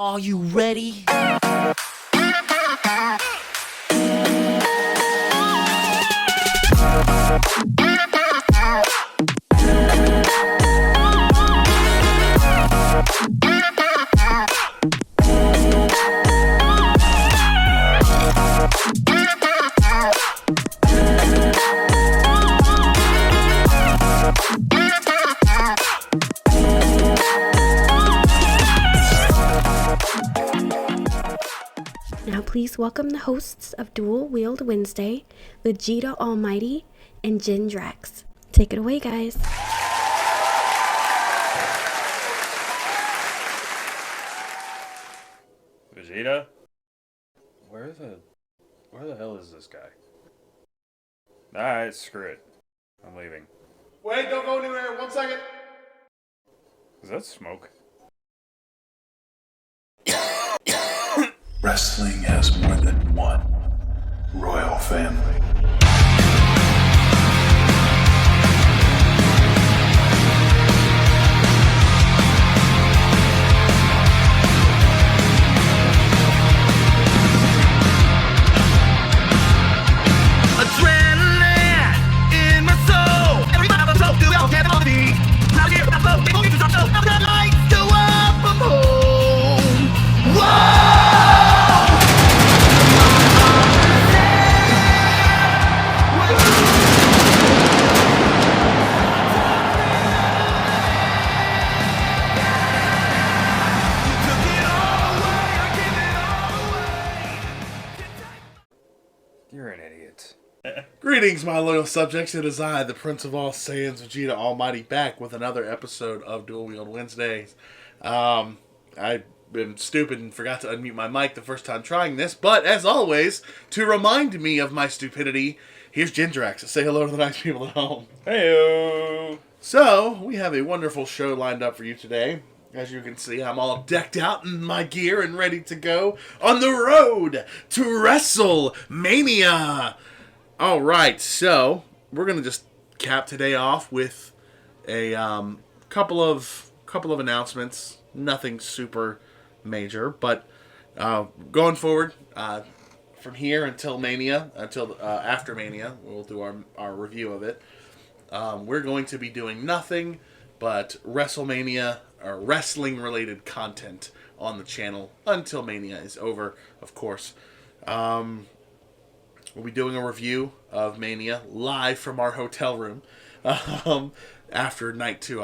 Are you ready? Now please welcome the hosts of Dual Wield Wednesday, Vegeta Almighty and Jin Drax. Take it away, guys. Vegeta? Where the hell is this guy? Alright, screw it. I'm leaving. Wait, don't go anywhere. 1 second. Is that smoke? Wrestling has more than one royal family. Adrenaline in my soul. Everybody I'm so do I don't have all the beat. Now here about flow, people get to talk so now the lights go up from home. Whoa! You're an idiot. Greetings, my loyal subjects. It is I, the Prince of All Saiyans, Vegeta Almighty, back with another episode of Dual Wield Wednesdays. I've been stupid and forgot to unmute my mic the first time trying this, but as always, to remind me of my stupidity, here's Jin Drax. Say hello to the nice people at home. Heyo! So, we have a wonderful show lined up for you today. As you can see, I'm all decked out in my gear and ready to go on the road to WrestleMania. Alright, so we're going to just cap today off with a couple of announcements. Nothing super major, but going forward, from here until Mania, until after Mania, we'll do our review of it. We're going to be doing nothing but WrestleMania or wrestling-related content on the channel until Mania is over, of course. We'll be doing a review of Mania live from our hotel room after night 2.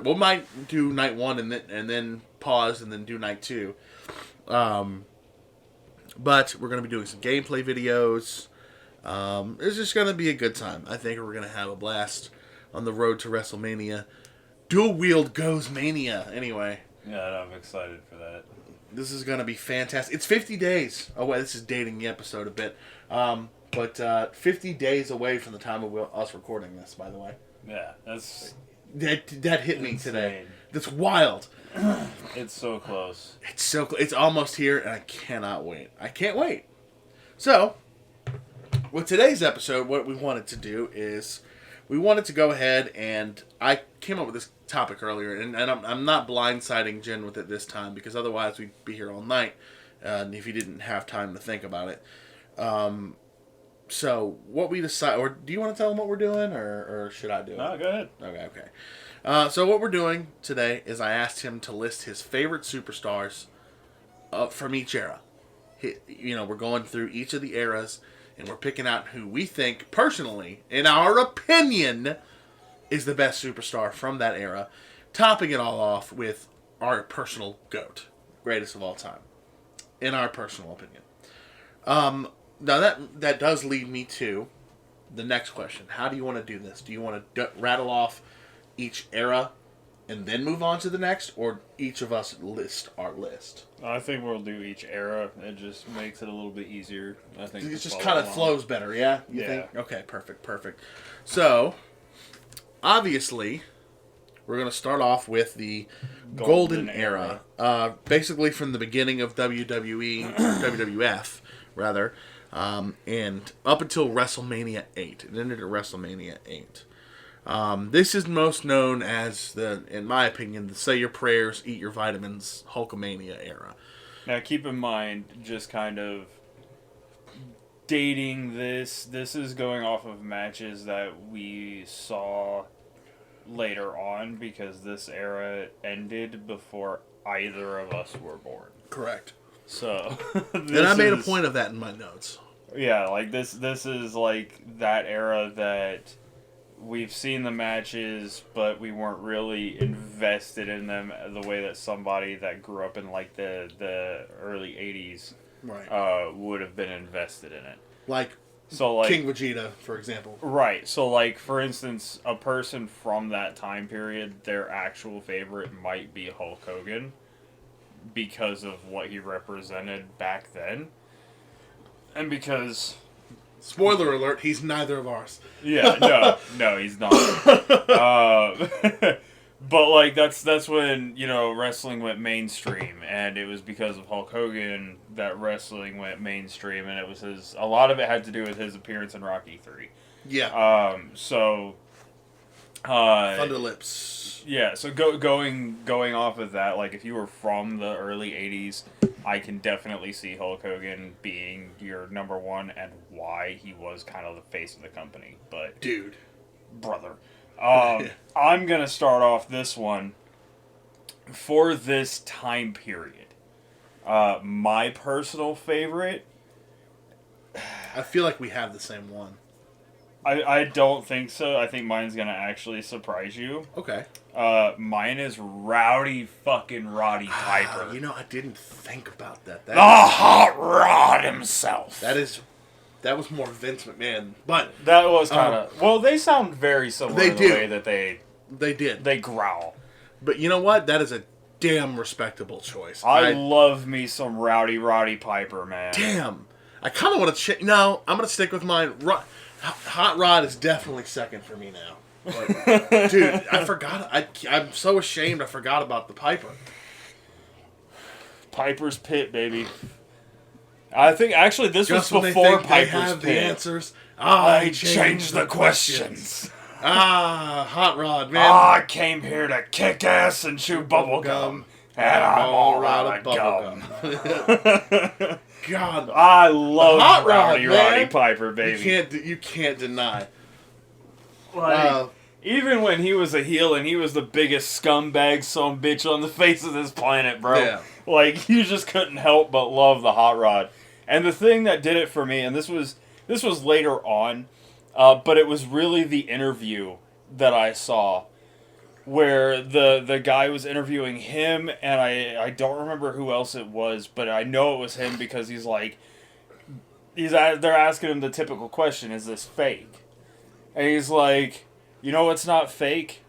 We might do night 1 and then pause and then do night 2. But we're going to be doing some gameplay videos. It's just going to be a good time. I think we're going to have a blast on the road to WrestleMania. Dual Wield goes Mania. Anyway. Yeah, I'm excited for that. This is going to be fantastic. It's 50 days away. This is dating the episode a bit. But 50 days away from the time of us recording this, by the way. Yeah, that's... That hit me insane. today. That's wild. It's so close. It's almost here, and I cannot wait. I can't wait. So, with today's episode, what we wanted to do is we wanted to go ahead and I came up with this topic earlier, and I'm not blindsiding Jen with it this time because otherwise we'd be here all night if you didn't have time to think about it. So what we decide, or do you want to tell them what we're doing, or should I do it? No, go ahead. Okay. So what we're doing today is I asked him to list his favorite superstars from each era. We're going through each of the eras, and we're picking out who we think, personally, in our opinion, is the best superstar from that era, topping it all off with our personal GOAT, greatest of all time, in our personal opinion. Now that does lead me to the next question. How do you want to do this? Do you want to rattle off each era and then move on to the next, or each of us list our list? I think we'll do each era. It just makes it a little bit easier. I think It just kind of flows better, yeah? You Yeah. think? Okay, perfect. So, obviously, we're going to start off with the Golden Era. Basically from the beginning of WWE, WWF, rather, and up until WrestleMania 8. It ended at WrestleMania 8. This is most known as in my opinion, the say your prayers, eat your vitamins, Hulkamania era. Now, keep in mind, just kind of dating this is going off of matches that we saw later on, because this era ended before either of us were born. Correct. So, and I made a point of that in my notes. Yeah, like this is like that era that we've seen the matches, but we weren't really invested in them the way that somebody that grew up in like the early 80s would have been invested in it. Like King Vegeta, for example. Right. So, like, for instance, a person from that time period, their actual favorite might be Hulk Hogan because of what he represented back then. And because... Spoiler alert, he's neither of ours. Yeah, no, he's not. But, like, that's when, you know, wrestling went mainstream, and it was because of Hulk Hogan that wrestling went mainstream, and it was a lot of it had to do with his appearance in Rocky 3. Yeah. Thunder Lips. Yeah, so going off of that, like, if you were from the early 80s, I can definitely see Hulk Hogan being your number one, and why he was kind of the face of the company. But... Dude. Brother. I'm going to start off this one for this time period. My personal favorite... I feel like we have the same one. I don't think so. I think mine's going to actually surprise you. Okay. Mine is Roddy Piper. You know, I didn't think about that. The Hot Rod himself. That was more Vince McMahon, but... That was kind of... well, they sound very similar in the way that they growl. But you know what? That is a damn respectable choice. I love me some Roddy Piper, man. Damn. I kind of want to... No, I'm going to stick with mine. Hot Rod is definitely second for me now. But, dude, I forgot. I'm so ashamed I forgot about the Piper. Piper's Pit, baby. I think actually this Just was before Piper's they have Pit. The answers. I changed the questions. Hot Rod, man. I came here to kick ass and chew bubblegum. And I'm all out of bubblegum. God, I love Hot Roddy Piper, baby. You can't deny. Like, even when he was a heel and he was the biggest scumbag son bitch on the face of this planet, bro. Yeah. Like, you just couldn't help but love the Hot Rod. And the thing that did it for me, and this was later on, but it was really the interview that I saw, where the guy was interviewing him, and I don't remember who else it was, but I know it was him because he's like, they're asking him the typical question, is this fake? And he's like, you know what's not fake?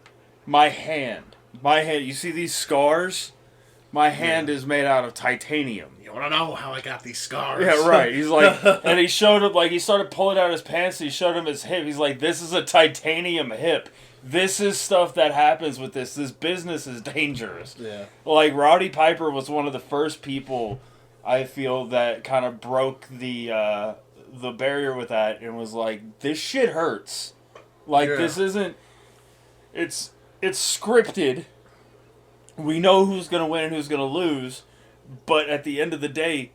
My hand. You see these scars? My hand is made out of titanium. You want to know how I got these scars? Yeah, right. He's like, and he showed him, like, he started pulling out his pants, and he showed him his hip. He's like, this is a titanium hip. This is stuff that happens with this. This business is dangerous. Yeah. Like, Roddy Piper was one of the first people, I feel, that kind of broke the barrier with that and was like, this shit hurts. Like, this isn't... It's scripted. We know who's going to win and who's going to lose. But at the end of the day,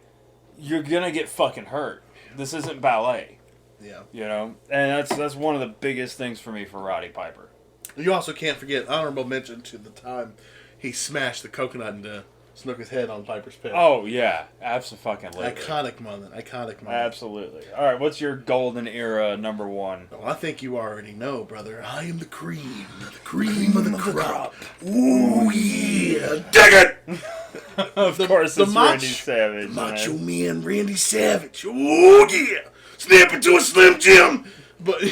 you're going to get fucking hurt. This isn't ballet. Yeah. You know? And that's one of the biggest things for me for Roddy Piper. You also can't forget honorable mention to the time he smashed the coconut into Snooker's head on Piper's Pit. Oh, yeah. Absolutely. Iconic moment. Absolutely. All right, what's your golden era number one? Well, I think you already know, brother. I am the cream of the crop. Ooh, yeah. Dig it! Of course, it's Randy Savage. The Macho Man Randy Savage. Ooh, yeah. Snap into a Slim Jim. But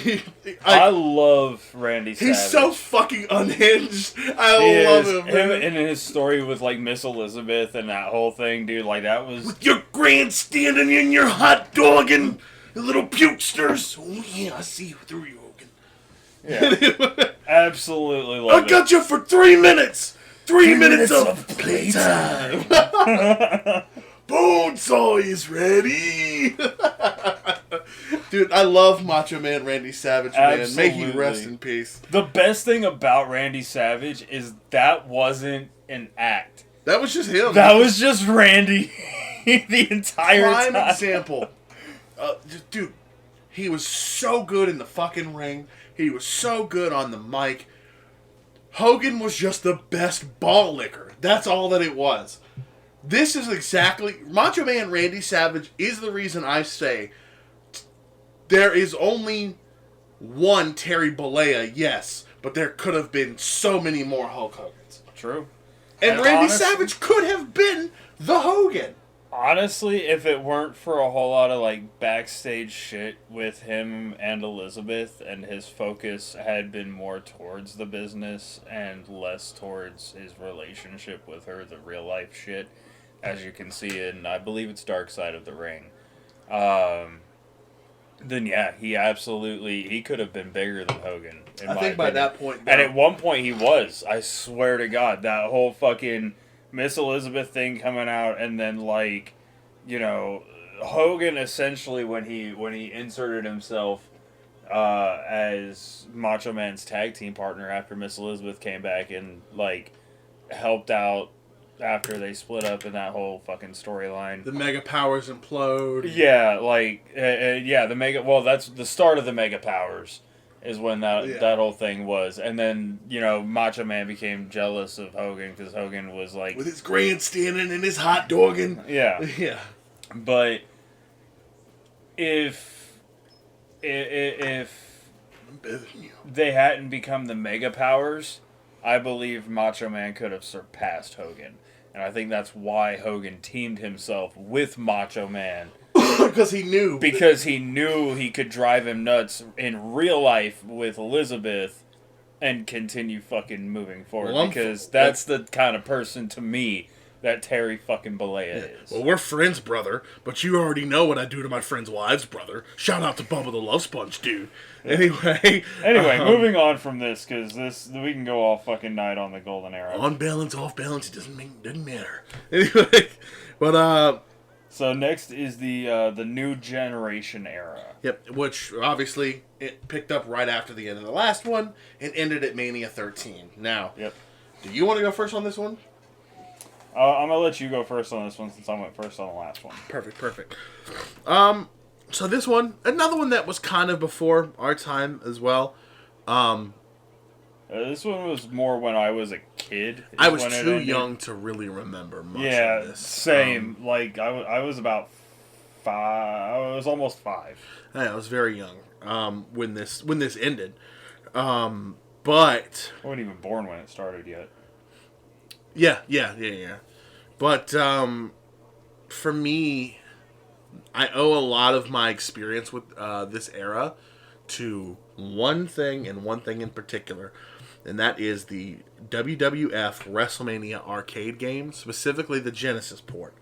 I love Randy Savage. He's so fucking unhinged. I love him. Him and his story with like Miss Elizabeth and that whole thing, dude. Like that was with your grandstanding and your hot dog and your little pukesters. Oh yeah, I see you through you, Hogan. Yeah, absolutely love it. I got you for 3 minutes. 3 minutes of playtime. Bonesaw is ready. Dude, I love Macho Man Randy Savage, man. May he Absolutely. rest in peace. The best thing about Randy Savage is that wasn't an act. That was just him. That was just Randy the entire Prime time. example. Dude, he was so good in the fucking ring. He was so good on the mic. Hogan was just the best ball licker. That's all that it was. This is exactly... Macho Man Randy Savage is the reason I say there is only one Terry Bollea, yes, but there could have been so many more Hulk Hogans. True. And Randy honestly, Savage could have been the Hogan. Honestly, if it weren't for a whole lot of like backstage shit with him and Elizabeth, and his focus had been more towards the business and less towards his relationship with her, the real life shit, as you can see in, I believe it's Dark Side of the Ring, then yeah, he could have been bigger than Hogan. I think by that point, and at one point he was. I swear to God, that whole fucking Miss Elizabeth thing coming out, and then like, you know, Hogan essentially when he inserted himself as Macho Man's tag team partner after Miss Elizabeth came back and like helped out after they split up in that whole fucking storyline. The Mega Powers implode. Yeah, like the Mega. Well, that's the start of the Mega Powers. Is when that whole thing was. And then, you know, Macho Man became jealous of Hogan because Hogan was like... with his grandstanding and his hot dogging. Yeah. Yeah. But if they hadn't become the Mega Powers, I believe Macho Man could have surpassed Hogan. And I think that's why Hogan teamed himself with Macho Man. Because he knew. Because he knew he could drive him nuts in real life with Elizabeth and continue fucking moving forward. Well, because that's the kind of person, to me, that Terry fucking Bollea is. Well, we're friends, brother, but you already know what I do to my friends' wives, brother. Shout out to Bubba the Love Sponge, dude. Anyway, Moving on from this, because we can go all fucking night on the Golden Era. On balance, off balance, it doesn't matter. Anyway, but so next is the new generation era. Yep, which obviously it picked up right after the end of the last one and ended at Mania 13. Now, yep. Do you want to go first on this one? I'm gonna let you go first on this one since I went first on the last one. Perfect. So this one, another one that was kind of before our time as well. This one was more when I was a kid. I was too young to really remember much of this. Same. Like, I was about 5. I was almost 5. I was very young when this ended. But... I wasn't even born when it started yet. Yeah. But for me, I owe a lot of my experience with this era to one thing and one thing in particular. And that is the WWF WrestleMania arcade game, specifically the Genesis port.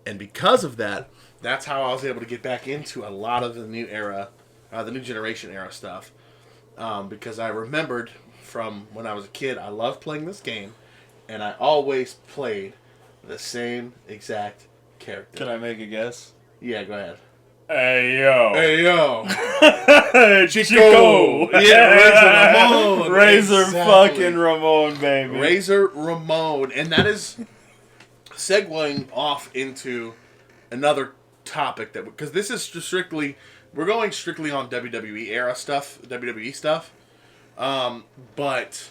And because of that, that's how I was able to get back into a lot of the new era, the new generation era stuff. Because I remembered from when I was a kid, I loved playing this game, and I always played the same exact character. Can I make a guess? Yeah, go ahead. Hey, yo. Chico. Yeah, Razor Ramon. Razor Exactly. fucking Ramon, baby. Razor Ramon. And that is segueing off into another topic that, because this is just we're going strictly on WWE era stuff, WWE stuff. But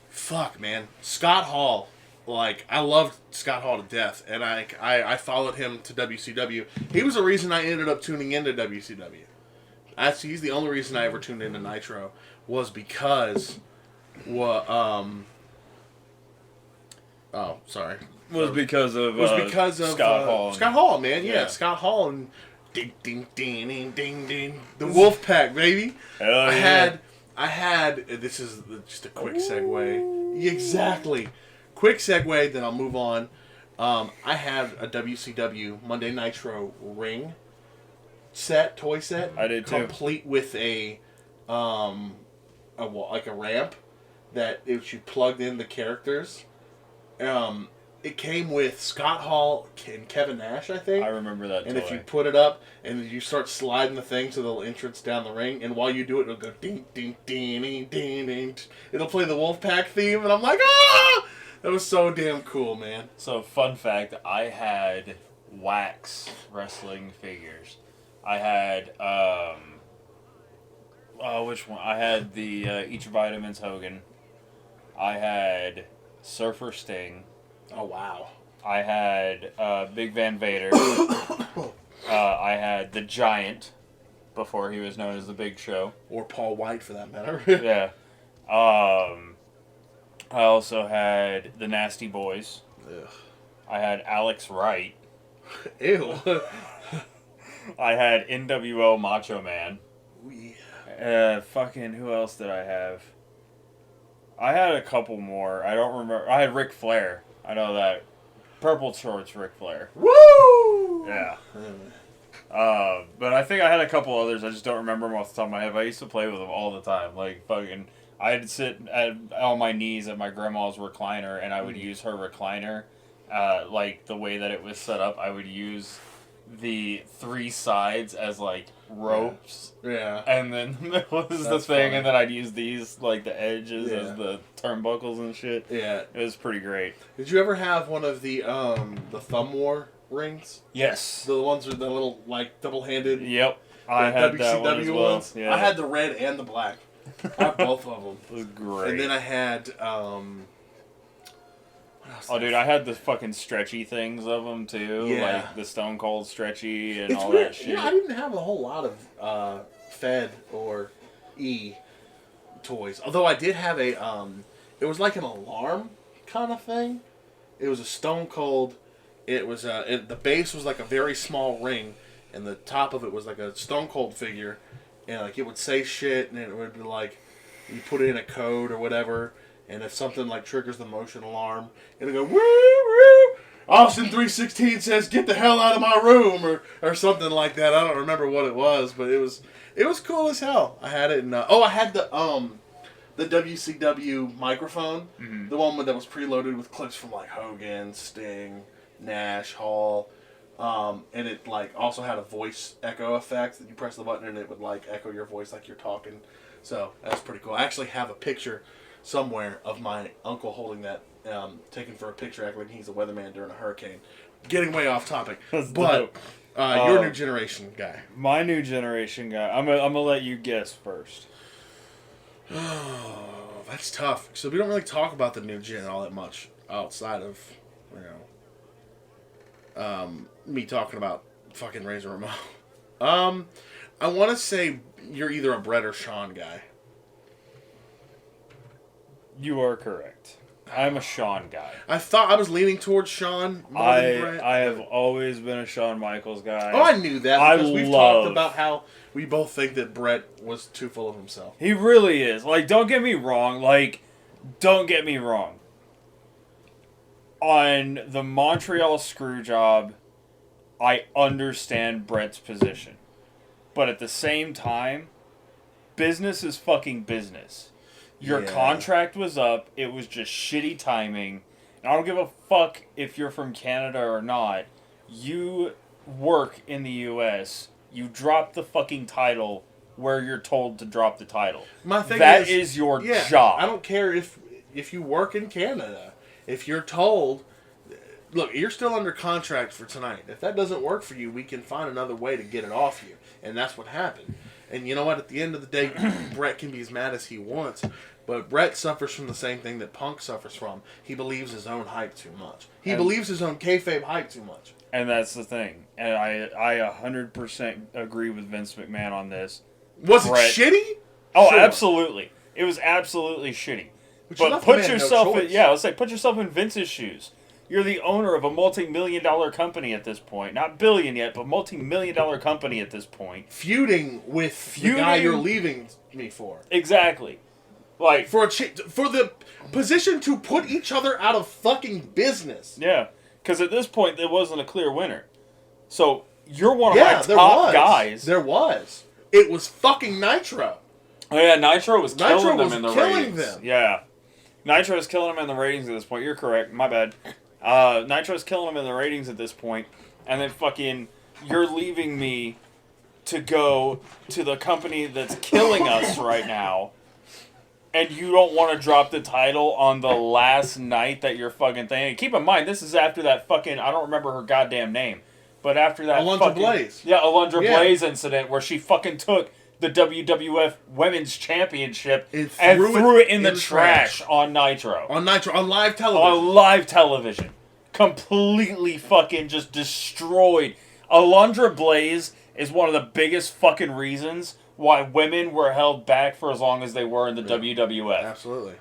fuck, man, Scott Hall. Like, I loved Scott Hall to death, and I followed him to WCW. He was the reason I ended up tuning into WCW. Actually, he's the only reason I ever tuned into Nitro, was because, Was because of Scott Hall. Scott Hall, man, yeah. Scott Hall and ding ding ding ding ding ding. The Wolfpack, baby. Hell yeah. I had. This is just a quick segue. Exactly. Quick segue, then I'll move on. I had a WCW Monday Nitro ring toy set. I did too. Complete with a ramp that if you plugged in the characters, it it came with Scott Hall and Kevin Nash, I think. I remember that. And toy. if you put it up and you start sliding the thing to the entrance down the ring, and while you do it, it'll go ding, ding, ding, ding, ding, ding. It'll play the Wolfpack theme, and I'm like, ah! That was so damn cool, man. So, fun fact, I had wax wrestling figures. I had, which one? I had the Each Vitamins Hogan. I had Surfer Sting. Oh, wow. I had Big Van Vader. I had the Giant before he was known as the Big Show. Or Paul White, for that matter. Yeah. I also had the Nasty Boys. Ugh. I had Alex Wright. Ew. I had NWO Macho Man. Ooh, yeah. Fucking, who else did I have? I had a couple more. I don't remember. I had Ric Flair. I know that. Purple shorts Ric Flair. Woo! Yeah. But I think I had a couple others. I just don't remember them off the top of my head. But I used to play with them all the time. Like, fucking, I'd sit on my knees at my grandma's recliner, and I would use her recliner. Like, the way that it was set up, I would use the 3 sides as, like, ropes. Yeah. And then that was the That's thing, funny. and then I'd use these, like, the edges Yeah. as the turnbuckles and shit. Yeah. It was pretty great. Did you ever have one of the Thumb War rings? Yes. The ones with the little, like, double-handed Yep. I had that one as well. ones? Yeah. I had the red and the black. I had both of them. It was great. And then I had, what else? Oh, dude, I had the fucking stretchy things of them, too. Yeah. Like, the Stone Cold stretchy and It's all weird. that shit. You know, I didn't have a whole lot of Fed or E toys. Although I did have a, it was like an alarm kind of thing. It was a Stone Cold. It was, the base was like a very small ring, and the top of it was like a Stone Cold figure. And, like, it would say shit, and it would be like, you put in a code or whatever, and if something, like, triggers the motion alarm, it'll go, woo, woo! Austin 316 says, get the hell out of my room, or something like that. I don't remember what it was, but it was cool as hell. I had it in, I had the WCW microphone, the one that was preloaded with clips from, like, Hogan, Sting, Nash, Hall, and it, like, also had a voice echo effect that you press the button and it would, like, echo your voice like you're talking. So, that's pretty cool. I actually have a picture somewhere of my uncle holding that, taken for a picture, acting like he's a weatherman during a hurricane. Getting way off topic. That's But, dope. your new generation guy. My new generation guy. I'm gonna let you guess first. Oh, that's tough. So we don't really talk about the new gen all that much outside of, me talking about fucking Razor Ramon. I want to say you're either a Brett or Sean guy. You are correct. I'm a Shawn guy. I thought I was leaning towards Sean more than Brett. I have always been a Shawn Michaels guy. Oh, I knew that because we've talked about how we both think that Brett was too full of himself. He really is. Like, don't get me wrong. On the Montreal Screwjob, I understand Brett's position. But at the same time, business is fucking business. Your contract was up. It was just shitty timing. And I don't give a fuck if you're from Canada or not. You work in the U.S. You drop the fucking title where you're told to drop the title. My thing that is your job. I don't care if you work in Canada. If you're told, look, you're still under contract for tonight. If that doesn't work for you, we can find another way to get it off you. And that's what happened. And you know what? At the end of the day, Brett can be as mad as he wants. But Brett suffers from the same thing that Punk suffers from. He believes his own hype too much. He believes his own kayfabe hype too much. And that's the thing. And I 100% agree with Vince McMahon on this. Was Brett, it shitty? Oh, Sure. Absolutely. It was absolutely shitty. But put yourself in, put yourself in Vince's shoes. You're the owner of a multi-million-dollar company at this point. Not billion yet, but multi-million-dollar company at this point. Feuding with the guy you're leaving me for. Exactly. Like, For the position to put each other out of fucking business. yeah. Because at this point, there wasn't a clear winner. So, you're one of my there top was. guys. There was. It was fucking Nitro. Oh, yeah, Nitro was killing them was in the killing ratings. them. Yeah. Nitro was killing them in the ratings at this point. You're correct. My bad. Nitro's killing him in the ratings at this point, and then fucking you're leaving me to go to the company that's killing us right now, and you don't want to drop the title on the last night that you're fucking thing. And keep in mind, this is after that fucking, I don't remember her goddamn name, but after that Alundra Blaze. Yeah, Alundra Yeah. Blaze incident where she fucking took the WWF Women's Championship And and threw threw it it in the trash on Nitro. On Nitro, on live television. On live television. Completely fucking just destroyed. Alundra Blaze is one of the biggest fucking reasons why women were held back for as long as they were in the WWF. Absolutely.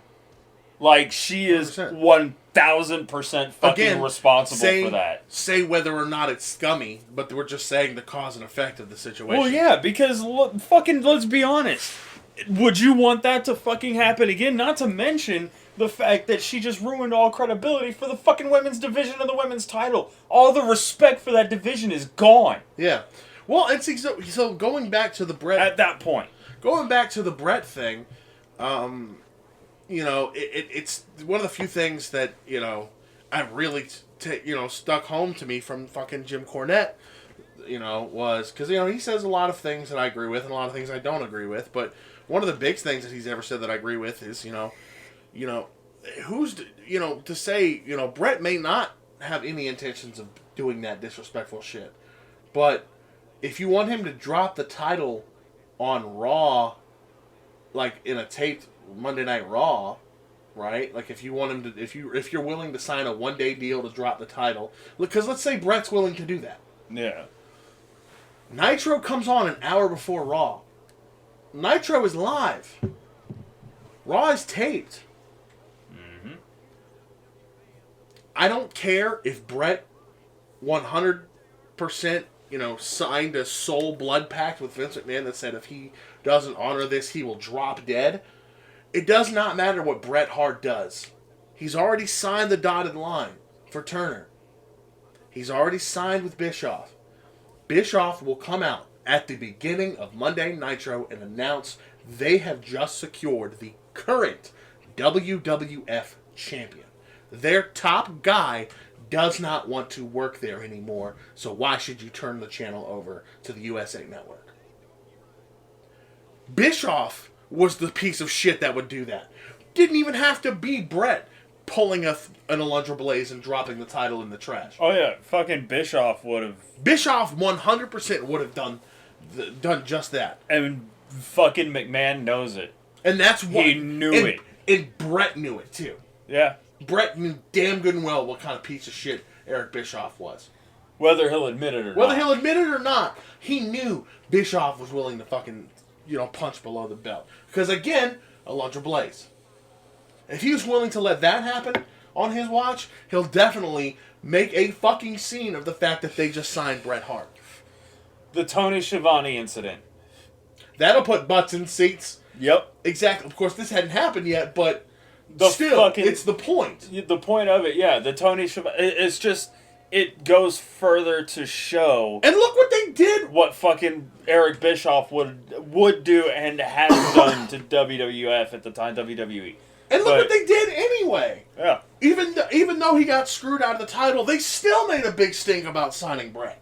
Like, she is 100%. 1000% fucking responsible for that. Say whether or not it's scummy, but we're just saying the cause and effect of the situation. Well, yeah, because fucking, let's be honest. Would you want that to fucking happen again? Not to mention the fact that she just ruined all credibility for the fucking women's division of the women's title. All the respect for that division is gone. Yeah. Well, and see, so going back to the Brett... At that point. Going back to the Brett thing, you know, it's one of the few things that, you know, I really, stuck home to me from fucking Jim Cornette, you know, was... Because, you know, he says a lot of things that I agree with and a lot of things I don't agree with, but one of the big things that he's ever said that I agree with is, you know, who's, you know, to say, you know, Brett may not have any intentions of doing that disrespectful shit, but if you want him to drop the title on Raw, like in a taped Monday Night Raw, right? Like if you want him to, if you're willing to sign a 1-day deal to drop the title, because let's say Brett's willing to do that. Yeah. Nitro comes on an hour before Raw. Nitro is live. Raw is taped. Mm-hmm. I don't care if Brett 100%, you know, signed a soul blood pact with Vince McMahon that said if he doesn't honor this, he will drop dead. It does not matter what Bret Hart does. He's already signed the dotted line for Turner. He's already signed with Bischoff. Bischoff will come out at the beginning of Monday Nitro and announce they have just secured the current WWF champion. Their top guy does not want to work there anymore, so why should you turn the channel over to the USA Network? Bischoff was the piece of shit that would do that. Didn't even have to be Brett pulling an Alundra Blaze and dropping the title in the trash. Oh yeah, fucking Bischoff would have. Bischoff 100% would have done just that. And fucking McMahon knows it. And that's what... He knew it. And Brett knew it, too. Yeah. Brett knew damn good and well what kind of piece of shit Eric Bischoff was. Whether he'll admit it or not. Whether he'll admit it or not, he knew Bischoff was willing to fucking, you know, punch below the belt. Because, again, Alundra Blaze. If he was willing to let that happen on his watch, he'll definitely make a fucking scene of the fact that they just signed Bret Hart. The Tony Schiavone incident. That'll put butts in seats. Yep. Exactly. Of course, this hadn't happened yet, but The still, fucking- it's the point. The point of it, yeah. The Tony Schiavone. It's just, it goes further to show And look what they did. what fucking Eric Bischoff would do and has done to WWF at the time, WWE. And look what they did anyway. Yeah. Even though he got screwed out of the title, they still made a big stink about signing Brett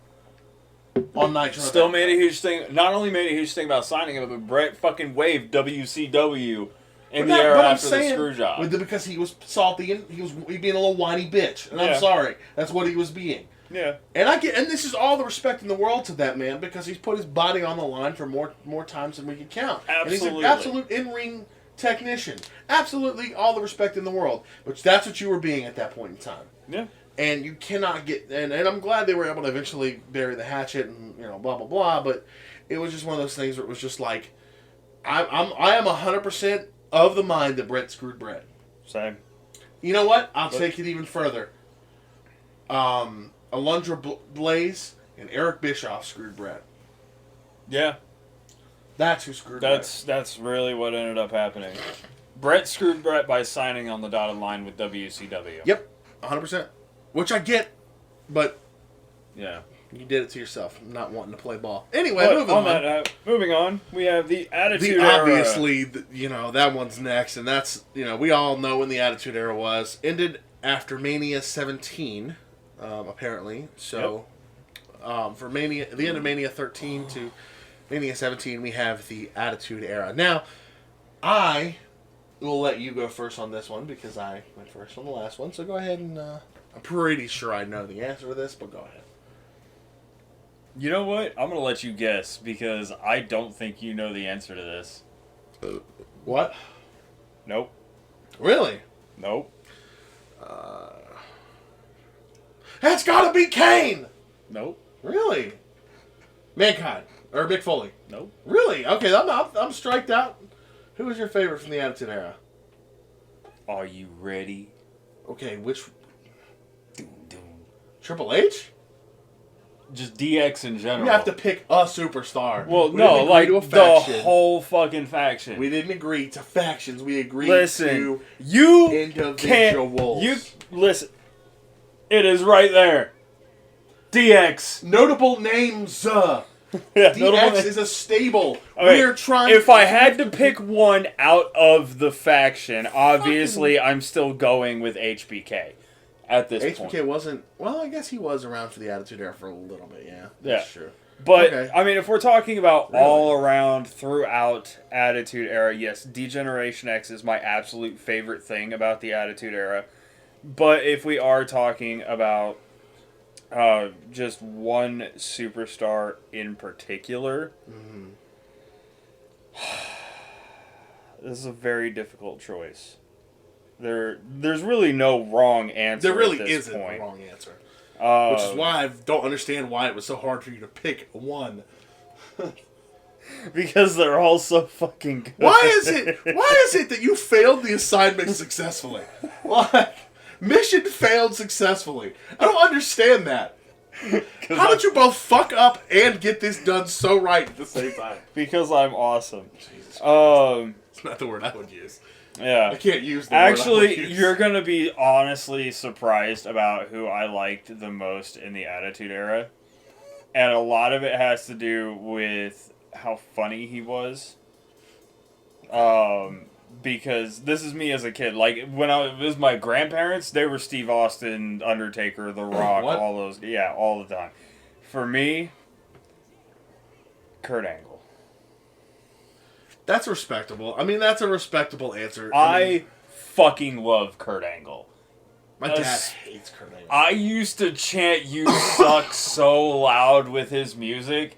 on Nitro. Still made a huge thing. Not only made a huge thing about signing him, but Brett fucking waved WCW in the era after the screw job. Because he was salty and he was being a little whiny bitch. And I'm sorry, that's what he was being. Yeah. And this is all the respect in the world to that man because he's put his body on the line for more times than we can count. Absolutely. And he's an absolute in-ring technician. Absolutely all the respect in the world. But that's what you were being at that point in time. Yeah. And you cannot get... And I'm glad they were able to eventually bury the hatchet and, you know, blah, blah, blah. But it was just one of those things where it was just like... I am 100% of the mind that Brett screwed Brett. Same. You know what? I'll take it even further. Alundra Blaze and Eric Bischoff screwed Brett. Yeah. That's who screwed Brett. That's really what ended up happening. Brett screwed Brett by signing on the dotted line with WCW. Yep. 100%. Which I get, but... Yeah. You did it to yourself, not wanting to play ball. Anyway, moving on, we have the Attitude Era. Obviously, you know, that one's next, and that's, you know, we all know when the Attitude Era was. Ended after Mania 17, apparently. So, for Mania, the end of Mania 13 to Mania 17, we have the Attitude Era. Now, I will let you go first on this one because I went first on the last one. So go ahead and I'm pretty sure I know the answer to this, but go ahead. You know what? I'm going to let you guess because I don't think you know the answer to this. What? Nope. Really? Nope. That's gotta be Kane! Nope. Really? Mankind. Or Mick Foley. Nope. Really? Okay, I'm striked out. Who was your favorite from the Attitude Era? Are you ready? Okay, which... Doom, doom. Triple H? Just DX in general. You have to pick a superstar. Well, We no, didn't like agree to a the faction. whole fucking faction. We didn't agree to factions. We agreed Listen, to you individuals. You listen. It is right there. DX. Notable names. Yeah, DX is a stable. Okay, We're trying. If I had to pick one out of the faction, obviously I'm still going with HBK at this point. HBK wasn't. Well, I guess he was around for the Attitude Era for a little bit. Yeah, Yeah. that's true. But, Okay. I mean, if we're talking about Really? all around, throughout Attitude Era, yes, D-Generation X is my absolute favorite thing about the Attitude Era. But if we are talking about just one superstar in particular, this is a very difficult choice. There's really no wrong answer There really at this isn't point. a wrong answer. Which is why I don't understand why it was so hard for you to pick one. Because they're all so fucking good. Why is it that you failed the assignment successfully? Like, mission failed successfully. I don't understand that. How did you both fuck up and get this done so right at the same time? Because I'm awesome. Jesus Christ. It's not the word I would use. Yeah. I can't use the word I would Actually, use. you're going to be honestly surprised about who I liked the most in the Attitude Era. And a lot of it has to do with how funny he was. Because this is me as a kid. Like, when I was my grandparents, they were Steve Austin, Undertaker, The Rock, What? all those. Yeah, all the time. For me, Kurt Angle. That's respectable. I mean, that's a respectable answer. mean, I fucking love Kurt Angle. my dad hates Kurt Angle. I used to chant "You suck" so loud with his music,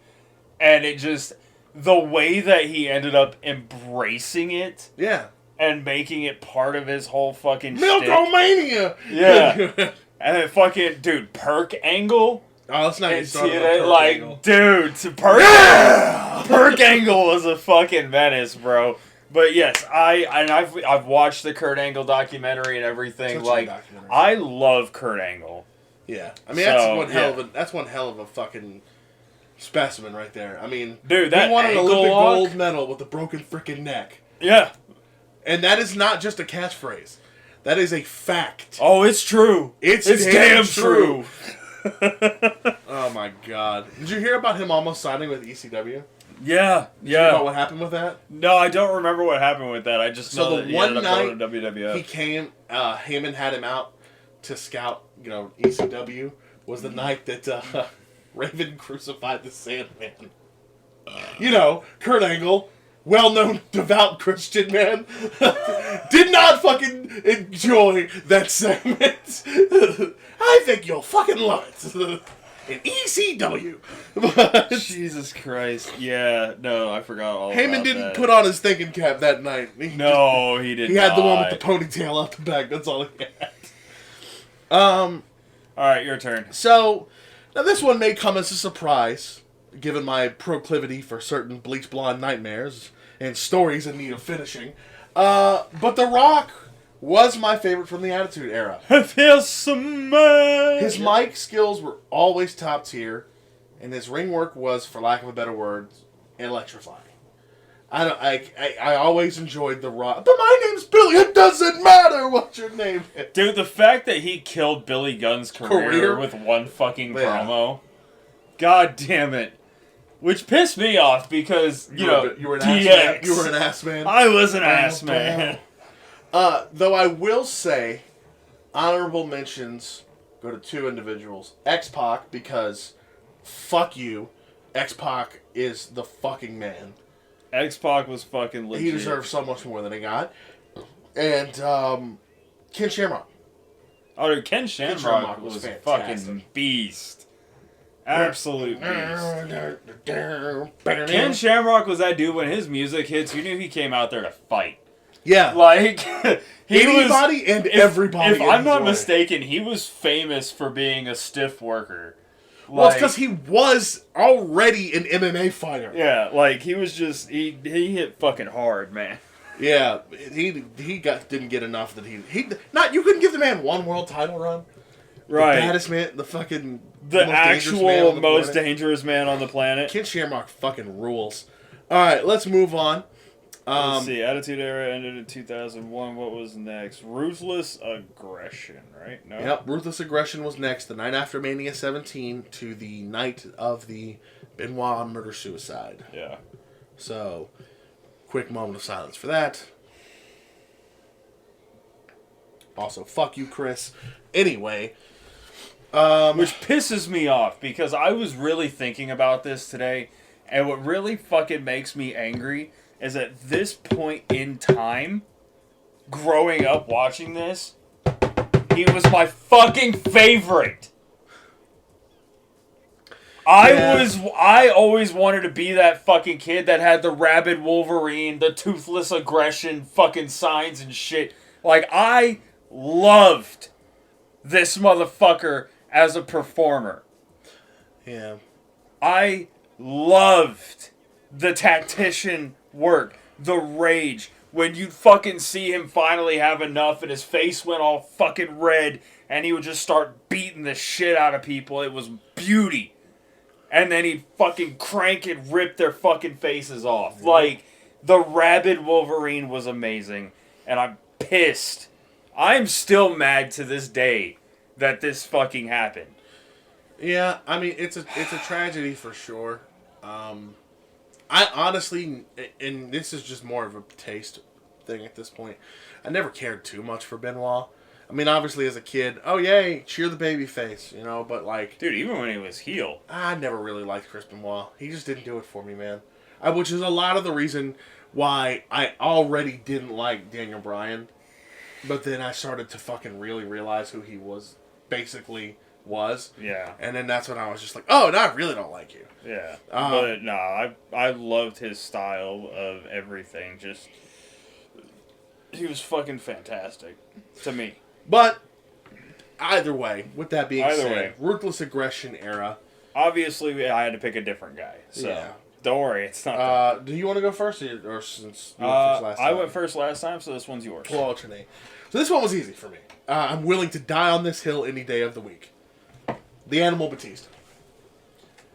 and it just the way that he ended up embracing it Yeah. and making it part of his whole fucking shtick. Milkomania! Yeah. And then fucking dude, Perk Angle. Oh, let's not get And started see on that, Kurt like, Angle. dude, to Perk. Perk Angle was a fucking menace, bro. But yes, I've watched the Kurt Angle documentary and everything. Such a Like, documentary. I love Kurt Angle. Yeah. I mean, So, that's one hell of a fucking specimen right there. I mean, Dude, that he won an ankle Olympic lock- gold medal with a broken freaking neck. Yeah. And that is not just a catchphrase. That is a fact. Oh, it's true. It's damn damn true. Oh my god. Did you hear about him almost signing with ECW? Yeah, You know yeah. what happened with that? No, I don't remember what happened with that. I just So know the that he one ended up going night to WWF. he came, Heyman had him out to scout, ECW, was the night that Raven crucified the Sandman. Kurt Angle, well-known devout Christian man, did not fucking enjoy that segment. I think you'll fucking love it. In ECW. But Jesus Christ. Yeah, no, I forgot all Heyman about didn't that. put on his thinking cap that night. No, he didn't. He had the one with the ponytail out the back. That's all he had. Alright, your turn. So, now this one may come as a surprise, given my proclivity for certain bleach blonde nightmares and stories in need of finishing. But The Rock was my favorite from the Attitude Era. I feel so mad. His mic skills were always top tier, and his ring work was, for lack of a better word, electrifying. I always enjoyed The Rock. But my name's Billy. It doesn't matter what your name is. Dude, the fact that he killed Billy Gunn's career Career? with one fucking Yeah. promo. God damn it. Which pissed me off because, you know, you were an DX. ass man. You were an ass man. I was an ass man. Though I will say, Honorable mentions go to two individuals. X-Pac, because fuck you. X-Pac is the fucking man. X-Pac was fucking legit. He deserves so much more than he got. And Ken Shamrock. Oh, dude, Ken Shamrock was a fantastic. fucking beast. Absolute beast. Ken Shamrock was that dude when his music hits, you knew he came out there to fight. Yeah. Like, Anybody and everybody. If I'm not enjoyed. mistaken, he was famous for being a stiff worker. Well, it's because he was already an MMA fighter. Yeah, like, he was just, he hit fucking hard, man. Yeah, he didn't get enough that you couldn't give the man one world title run. Right. The baddest man, the fucking The most dangerous man actual on the most planet. dangerous man on the planet. Ken Shamrock fucking rules. All right, let's move on. Let's see, Attitude Era ended in 2001. What was next? Ruthless Aggression, right? No. Yep, Ruthless Aggression was next, the night after Mania 17 to the night of the Benoit murder-suicide. Yeah. So, quick moment of silence for that. Also, fuck you, Chris. Anyway. Which pisses me off, because I was really thinking about this today, and what really fucking makes me angry is at this point in time, growing up watching this, he was my fucking favorite. I always wanted to be that fucking kid that had the rabid Wolverine, the toothless aggression fucking signs and shit. Like, I loved this motherfucker as a performer. Yeah. I loved the tactician work, the rage. When you'd fucking see him finally have enough and his face went all fucking red and he would just start beating the shit out of people. It was beauty. And then he'd fucking crank and rip their fucking faces off. Like, the rabid Wolverine was amazing. And I'm pissed. I'm still mad to this day that this fucking happened. Yeah, I mean, it's a tragedy for sure. I honestly, and this is just more of a taste thing at this point, I never cared too much for Benoit. I mean, obviously as a kid, oh yay, cheer the baby face, you know, but like... Dude, even when he was heel. I never really liked Chris Benoit. He just didn't do it for me, man. Which is a lot of the reason why I already didn't like Daniel Bryan, but then I started to fucking really realize who he was, basically was. Yeah. And then that's when I was just like, oh, no, I really don't like you. Yeah, but no, I loved his style of everything. Just, he was fucking fantastic to me. But either way, with that being Either said, way. Ruthless Aggression era. Obviously, I had to pick a different guy. So Yeah. don't worry, it's not. Do you want to go first, or since you went first last time? I went first last time, so this one's yours. We'll alternate. So this one was easy for me. I'm willing to die on this hill any day of the week. The Animal Batista.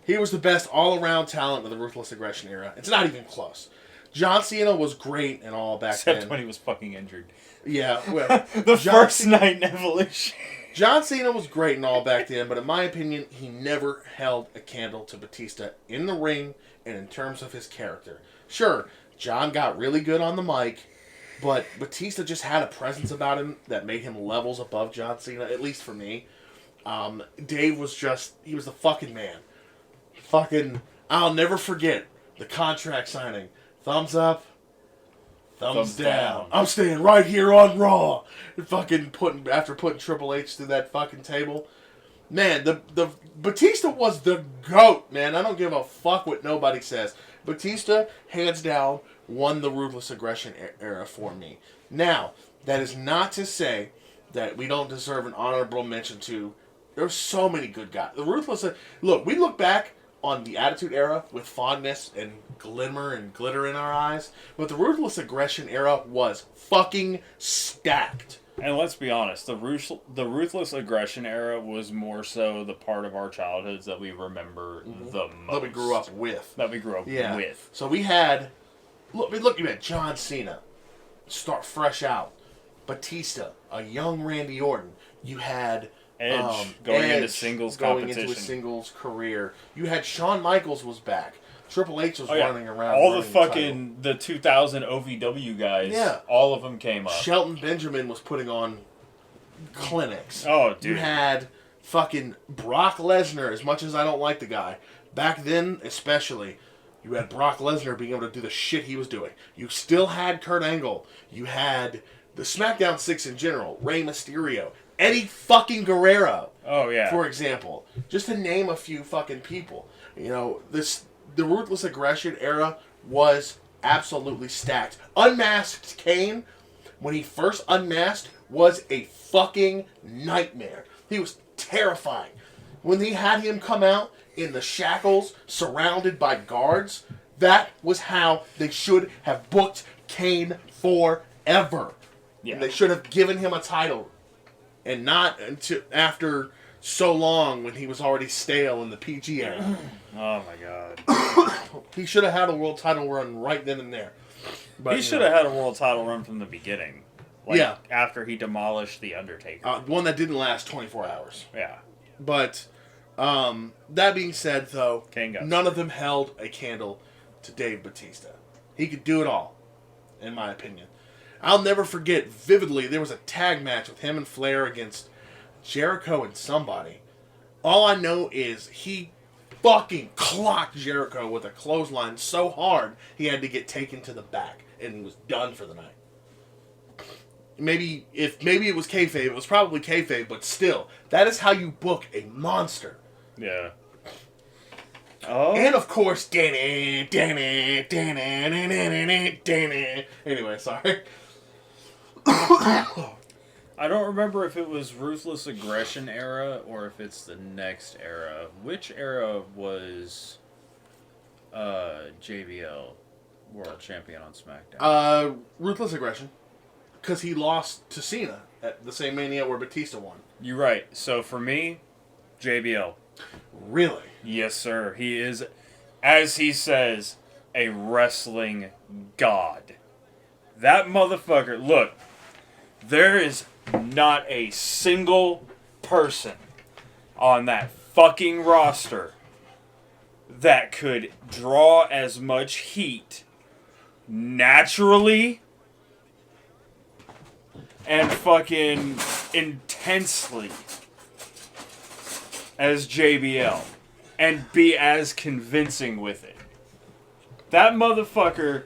He was the best all-around talent of the Ruthless Aggression era. It's not even close. John Cena was great and all back Except then. when he was fucking injured. Yeah, well, The John first night in Evolution. John Cena was great and all back then, but in my opinion, he never held a candle to Batista in the ring and in terms of his character. Sure, John got really good on the mic, but Batista just had a presence about him that made him levels above John Cena, at least for me. Dave was he was the fucking man. Fucking, I'll never forget the contract signing. Thumbs up, thumbs down. I'm staying right here on Raw. And fucking after putting Triple H through that fucking table. Man, the Batista was the GOAT, man. I don't give a fuck what nobody says. Batista, hands down, won the Ruthless Aggression era for me. Now, that is not to say that we don't deserve an honorable mention to. There's so many good guys. The Ruthless... Look, we look back on the Attitude Era with fondness and glimmer and glitter in our eyes, but the Ruthless Aggression era was fucking stacked. And let's be honest, the Ruthless Aggression era was more so the part of our childhoods that we remember the most. That we grew up with. with. So we had... Look, you had John Cena start fresh out. Batista, a young Randy Orton. You had... Edge going into singles going competition. into a singles career. You had Shawn Michaels was back. Triple H was running around. All the running fucking the 2000 OVW guys. Yeah. All of them came up. Shelton Benjamin was putting on clinics. Oh, dude. You had fucking Brock Lesnar, as much as I don't like the guy. Back then, especially, you had Brock Lesnar being able to do the shit he was doing. You still had Kurt Angle. You had the SmackDown 6 in general. Rey Mysterio. Eddie fucking Guerrero. Oh, yeah. For example. Just to name a few fucking people. You know, the Ruthless Aggression era was absolutely stacked. Unmasked Kane, when he first unmasked, was a fucking nightmare. He was terrifying. When they had him come out in the shackles, surrounded by guards, that was how they should have booked Kane forever. Yeah. They should have given him a title. And not until after so long when he was already stale in the PG era. Oh, my God. He should have had a world title run right then and there. But, He should have had a world title run from the beginning. Like, Yeah. after he demolished The Undertaker. one that didn't last 24 hours. Yeah. But that being said, though, Kane got none of them held a candle to Dave Bautista. He could do it all, in my opinion. I'll never forget vividly, there was a tag match with him and Flair against Jericho and somebody. All I know is he fucking clocked Jericho with a clothesline so hard he had to get taken to the back, and he was done for the night. Maybe it was kayfabe, it was probably kayfabe, but still, that is how you book a monster. Yeah. Oh. And of course, anyway, sorry. I don't remember if it was Ruthless Aggression era or if it's the next era. Which era was JBL World Champion on SmackDown? Ruthless Aggression, because he lost to Cena at the same Mania where Batista won. You're right. So for me, JBL. Really? Yes, sir. He is, as he says, a wrestling god. That motherfucker, look, there is not a single person on that fucking roster that could draw as much heat naturally and fucking intensely as JBL and be as convincing with it. That motherfucker,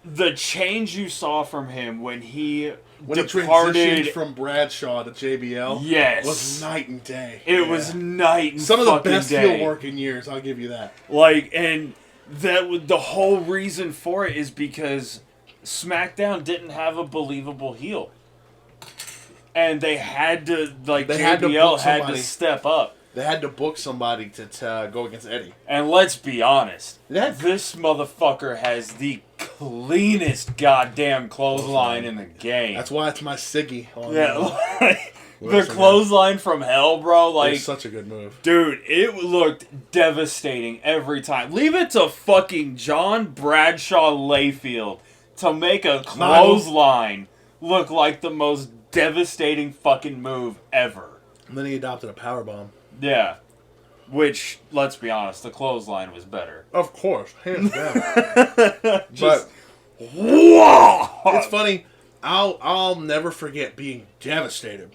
the change you saw from him when he departed, he transitioned from Bradshaw to JBL, yes, was night and day. It was night and some of the fucking best day. heel work in years. I'll give you that. Like, and that the whole reason for it is because SmackDown didn't have a believable heel, and they had to JBL had to step up. They had to book somebody to go against Eddie. And let's be honest, That- this motherfucker has the cleanest goddamn clothesline in the game. That's why it's my Siggy. Yeah, like, the Listen, clothesline from hell, bro. Like, it's such a good move. dude, it looked devastating every time. Leave it to fucking John Bradshaw Layfield to make a clothesline look like the most devastating fucking move ever. And then he adopted a powerbomb. Yeah. Which, let's be honest, the clothesline was better. Of course, hands down. Just, but whoa! it's funny. I'll never forget being devastated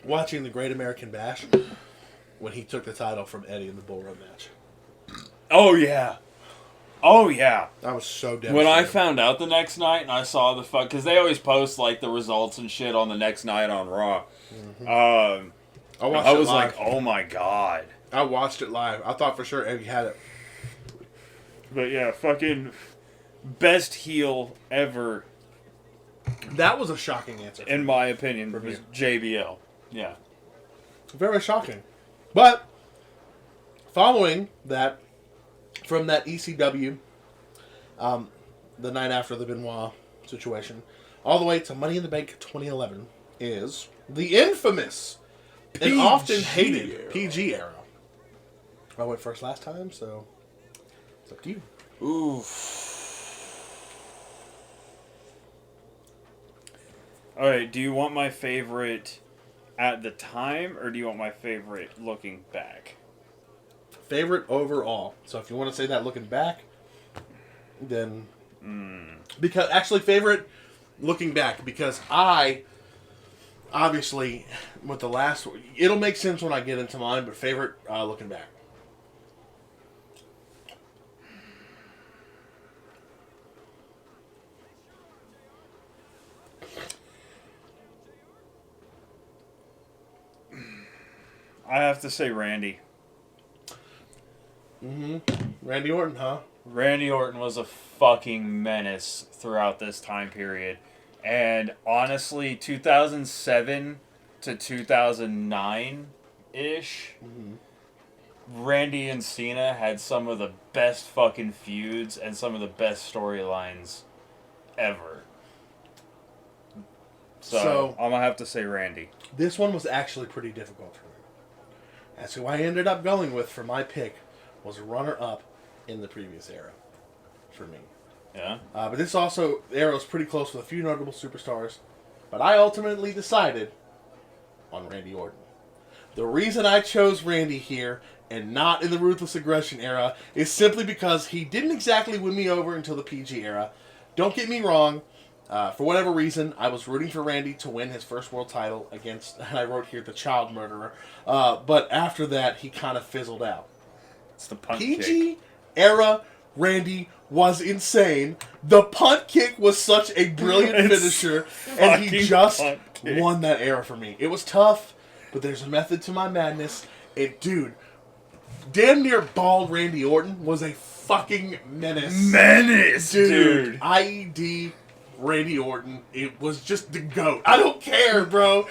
watching the Great American Bash when he took the title from Eddie in the Bull Run match. Oh, yeah. Oh, yeah. I was so devastated. When I found out the next night and I saw the fuck, because they always post like the results and shit on the next night on Raw. Mm-hmm. I was like, oh my god. I watched it live. I thought for sure Eddie had it. But yeah, fucking best heel ever, That was a shocking answer. in my opinion, From was you. JBL. Yeah. Very shocking. But following that, from that ECW, the night after the Benoit situation, all the way to Money in the Bank 2011, is the infamous and often hated PG era. I went first last time, so it's up to you. Alright, do you want my favorite at the time, or do you want my favorite looking back? Favorite overall. So if you want to say that looking back, then because actually favorite looking back, because I obviously, with the last, it'll make sense when I get into mine. But favorite, looking back. I have to say Randy. Randy Orton, huh? Randy Orton was a fucking menace throughout this time period. And honestly, 2007 to 2009-ish, Randy and Cena had some of the best fucking feuds and some of the best storylines ever. So I'm going to have to say Randy. This one was actually pretty difficult for me. That's who I ended up going with for my pick, was a runner-up in the previous era for me. Yeah? But this also, the era was pretty close with a few notable superstars. But I ultimately decided on Randy Orton. The reason I chose Randy here and not in the Ruthless Aggression era is simply because he didn't exactly win me over until the PG era. Don't get me wrong. For whatever reason, I was rooting for Randy to win his first world title against, and I wrote here, the child murderer. But after that, he kind of fizzled out. It's the punt PG kick. era Randy was insane. The punt kick was such a brilliant finisher, and he fucking just punt kick. won that era for me. It was tough, but there's a method to my madness. And dude, damn near bald Randy Orton was a fucking menace. Menace, dude. IED Randy Orton, it was just the GOAT. I don't care, bro.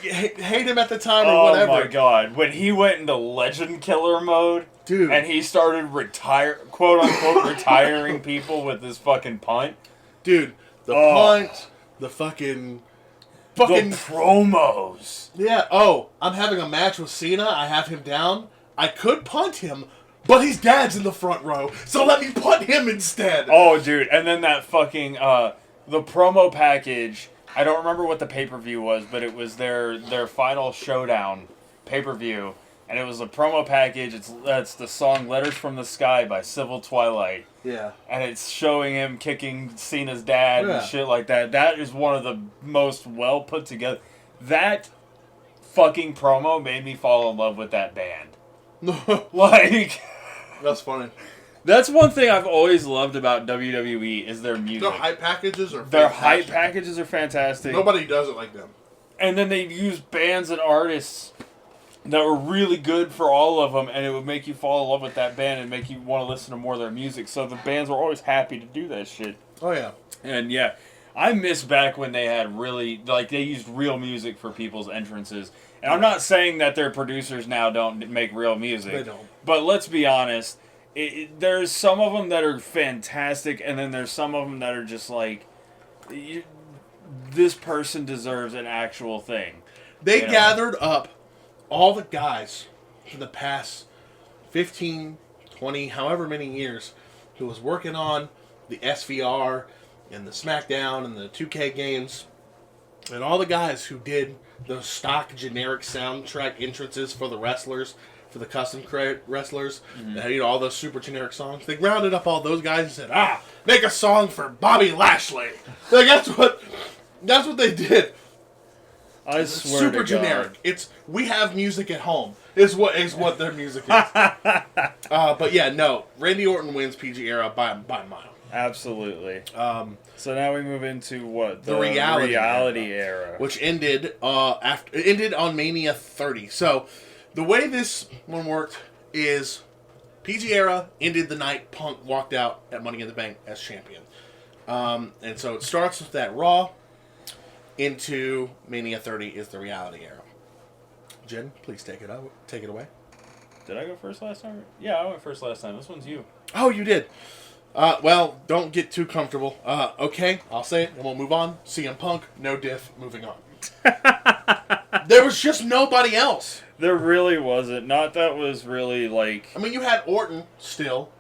Hate him at the time or whatever. Oh my god. When he went into legend killer mode, Dude. and he started quote unquote retiring people with his fucking punt. Dude, the Oh. punt, the fucking The promos. yeah. Oh, I'm having a match with Cena. I have him down. I could punt him, but his dad's in the front row, so let me punt him instead. Oh, dude. And then that fucking, the promo package, I don't remember what the pay-per-view was, but it was their final showdown pay-per-view. And it was a promo package. That's the song Letters from the Sky by Civil Twilight. Yeah. And it's showing him kicking Cena's dad Yeah. and shit like that. That is one of the most well put together. That fucking promo made me fall in love with that band. Like, That's funny. that's one thing I've always loved about WWE is their music. Their hype packages are Their fantastic. hype packages are fantastic. Nobody does it like them. And then they'd use bands and artists that were really good for all of them, and it would make you fall in love with that band and make you want to listen to more of their music. So the bands were always happy to do that shit. Oh, yeah. And yeah, I miss back when they had really, like, they used real music for people's entrances. And I'm not saying that their producers now don't make real music. They don't. But let's be honest, there's some of them that are fantastic, and then there's some of them that are just like, this person deserves an actual thing. They You know? gathered up all the guys for the past 15, 20, however many years who was working on the SVR and the SmackDown and the 2K games, and all the guys who did those stock generic soundtrack entrances for the wrestlers, for the custom credit wrestlers, that, you know, all those super generic songs. They rounded up all those guys and said, make a song for Bobby Lashley. Like, that's what they did. I swear Super to generic. God. It's we have music at home. Is what their music is. But yeah, no. Randy Orton wins PG era by a mile. Absolutely. So now we move into what? The reality era. Which ended ended on Mania 30. So the way this one worked is PG era ended the night Punk walked out at Money in the Bank as champion. And so it starts with that Raw into Mania 30 is the reality era. Jen, please take it away. Did I go first last time? Yeah, I went first last time. This one's you. Oh, you did. Well, don't get too comfortable. Okay, I'll say it, and we'll move on. CM Punk, no diff, moving on. There was just nobody else. There really wasn't. Not that was really like... I mean, you had Orton still.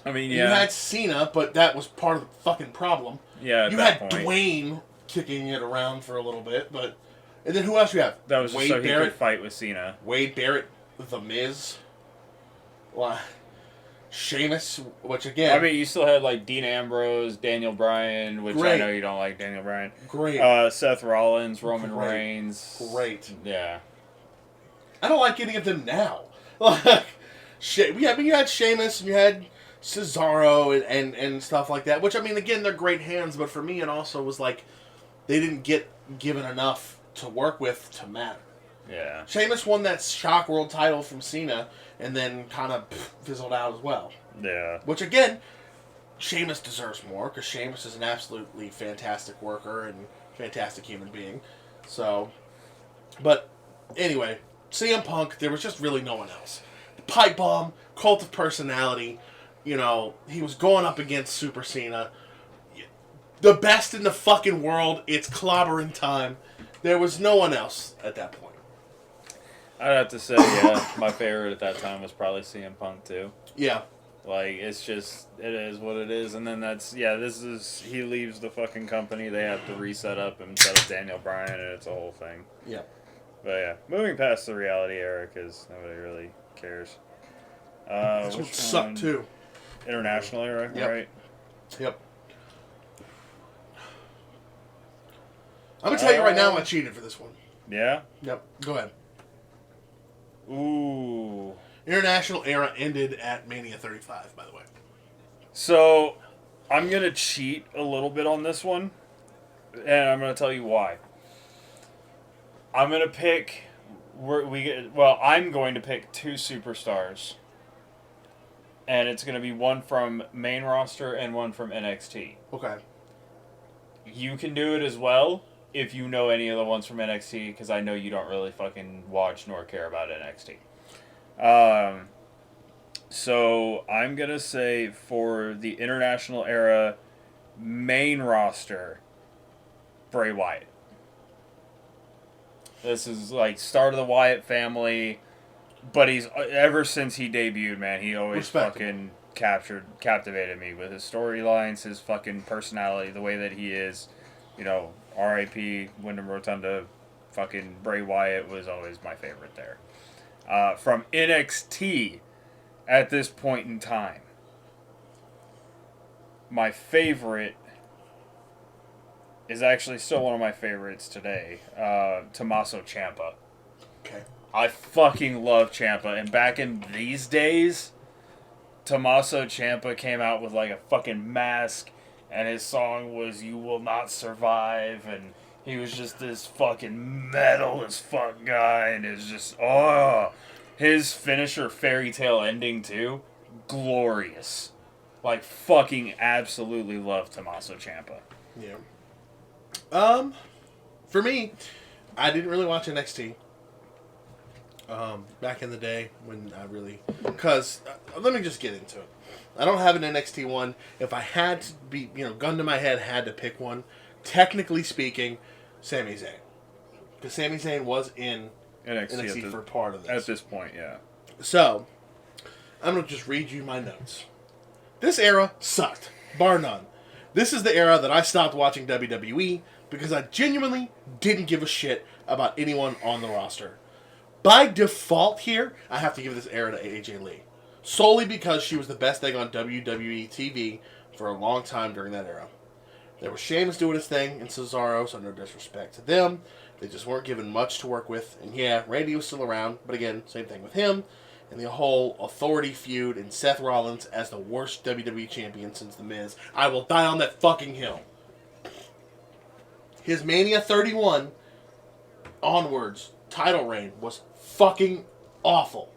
I mean, You yeah. had Cena, but that was part of the fucking problem. Yeah, at You that had point. Dwayne kicking it around for a little bit, but... And then who else you have? That was just Wade so he Barrett. could fight with Cena. Wade Barrett, The Miz. Why? Sheamus, which again... I mean, you still had, like, Dean Ambrose, Daniel Bryan, which Great. I know you don't like Daniel Bryan. Great. Seth Rollins, Roman Great. Reigns. Great. Yeah. I don't like any of them now. Like, you had Sheamus and you had Cesaro and stuff like that, which, I mean, again, they're great hands, but for me it also was like they didn't get given enough to work with to matter. Yeah. Sheamus won that Shock World title from Cena and then kind of fizzled out as well. Yeah. Which, again, Sheamus deserves more because Sheamus is an absolutely fantastic worker and fantastic human being. So, but anyway, CM Punk, there was just really no one else. Pipe Bomb, Cult of Personality, you know, he was going up against Super Cena. The best in the fucking world, it's clobbering time. There was no one else at that point. I'd have to say, yeah, my favorite at that time was probably CM Punk, too. Yeah. Like, it's just, it is what it is. And then he leaves the fucking company. They have to reset up and set up Daniel Bryan, and it's a whole thing. Yeah. But yeah, moving past the reality era, because nobody really cares. This one sucked, too. International era, Yep. right? Yep. I'm going to tell you right now I cheated for this one. Yeah? Yep. Go ahead. Ooh. International era ended at Mania 35, by the way. So, I'm going to cheat a little bit on this one, and I'm going to tell you why. I'm going to pick... I'm going to pick two superstars, and it's going to be one from main roster and one from NXT. Okay. You can do it as well if you know any of the ones from NXT, because I know you don't really fucking watch nor care about NXT. So I'm going to say for the international era main roster, Bray Wyatt. This is like start of the Wyatt family, but he's ever since he debuted, man, he always fucking captivated me with his storylines, his fucking personality, the way that he is. You know, R.I.P. Wyndham Rotunda, fucking Bray Wyatt was always my favorite there. From NXT at this point in time, my favorite is actually still one of my favorites today, Tommaso Ciampa. Okay. I fucking love Ciampa, and back in these days, Tommaso Ciampa came out with like a fucking mask, and his song was "You Will Not Survive," and he was just this fucking metal as fuck guy, and it's just, his finisher Fairy Tale ending too, glorious. Like, fucking absolutely love Tommaso Ciampa. Yeah. For me, I didn't really watch NXT. Back in the day when I really... Because, let me just get into it. I don't have an NXT one. If I had to be, gun to my head, had to pick one, technically speaking, Sami Zayn. Because Sami Zayn was in NXT for part of this. At this point, yeah. So, I'm going to just read you my notes. This era sucked, bar none. This is the era that I stopped watching WWE because I genuinely didn't give a shit about anyone on the roster. By default here, I have to give this era to AJ Lee. Solely because she was the best thing on WWE TV for a long time during that era. There was Sheamus doing his thing and Cesaro, so no disrespect to them. They just weren't given much to work with. And yeah, Randy was still around, but again, same thing with him. And the whole authority feud and Seth Rollins as the worst WWE champion since The Miz. I will die on that fucking hill. His Mania 31 onwards title reign was fucking awful.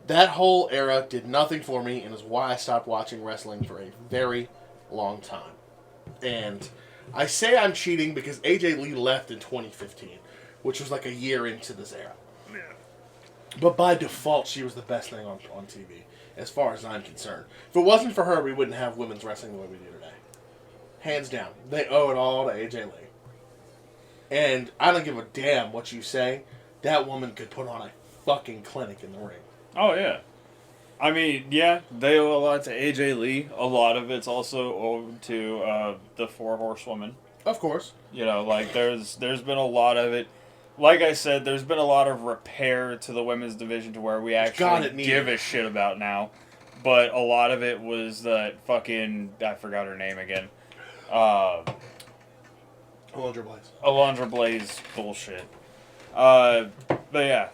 That whole era did nothing for me and is why I stopped watching wrestling for a very long time. And I say I'm cheating because AJ Lee left in 2015, which was like a year into this era. But by default, she was the best thing on TV, as far as I'm concerned. If it wasn't for her, we wouldn't have women's wrestling the way we do today. Hands down. They owe it all to AJ Lee. And I don't give a damn what you say. That woman could put on a fucking clinic in the ring. Oh, yeah. I mean, yeah, they owe a lot to AJ Lee. A lot of it's also owed to the Four Horsewomen. Of course. Like, there's been a lot of it. like I said, there's been a lot of repair to the women's division to where we God, actually it needed give it. a shit about now. But a lot of it was that fucking, I forgot her name again. Alondra Blaze. Alondra Blaze bullshit. But yeah.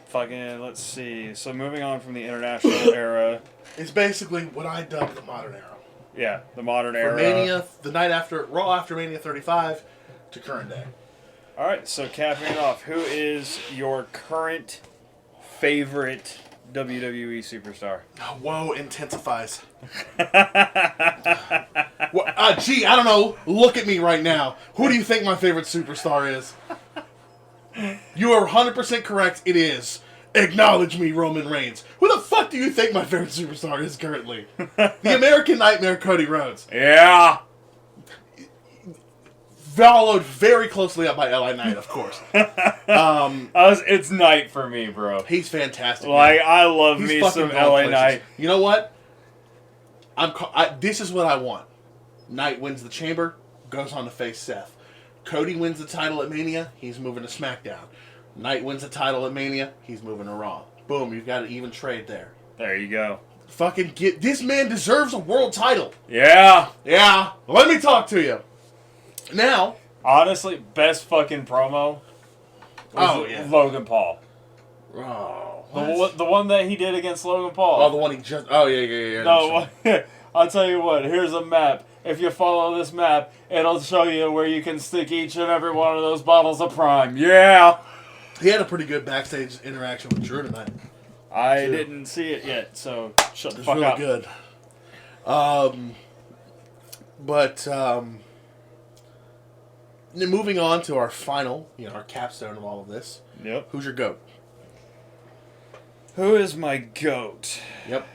Fucking, let's see. So moving on from the international era. It's basically what I dubbed the modern era. Yeah, the modern From era. Mania, the night after, Raw after Mania 35 to current day. Alright, so capping it off, who is your current favorite WWE superstar? Whoa, intensifies. Gee, I don't know. Look at me right now. Who do you think my favorite superstar is? You are 100% correct. It is. Acknowledge me, Roman Reigns. Who the fuck do you think my favorite superstar is currently? The American Nightmare, Cody Rhodes. Yeah! Followed very closely up by LA Knight, of course. It's Knight for me, bro. He's fantastic. Like, man. I love He's me fucking some going LA places. Knight. You know what? This is what I want. Knight wins the Chamber, goes on to face Seth. Cody wins the title at Mania, he's moving to SmackDown. Knight wins the title at Mania, he's moving to Raw. Boom, you've got an even trade there. There you go. Fucking get... This man deserves a world title. Yeah! Yeah, let me talk to you. Now... Honestly, best fucking promo was Logan Paul. Oh, The one that he did against Logan Paul. Oh, the one he just... Oh, yeah. No, I'll tell you what, here's a map. If you follow this map, it'll show you where you can stick each and every one of those bottles of Prime. Yeah! He had a pretty good backstage interaction with Drew tonight. I didn't see it yet, so shut the It's fuck really up. good. Moving on to our final, our capstone of all of this. Yep. Who's your GOAT? Who is my GOAT? Yep.